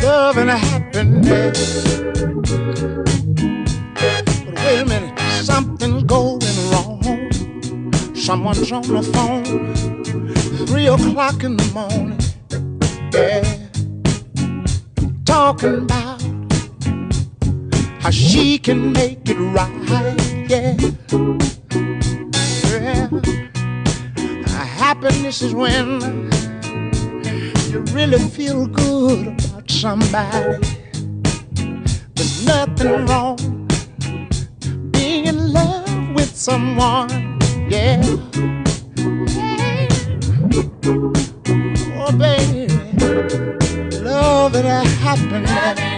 Love and happiness. But wait a minute, something's going wrong. Someone's on the phone, 3 o'clock in the morning. Yeah, talking about how she can make it right. Yeah, yeah. Happiness is when you really feel good about somebody. There's nothing wrong being in love with someone. Yeah. Oh, baby, love and happiness.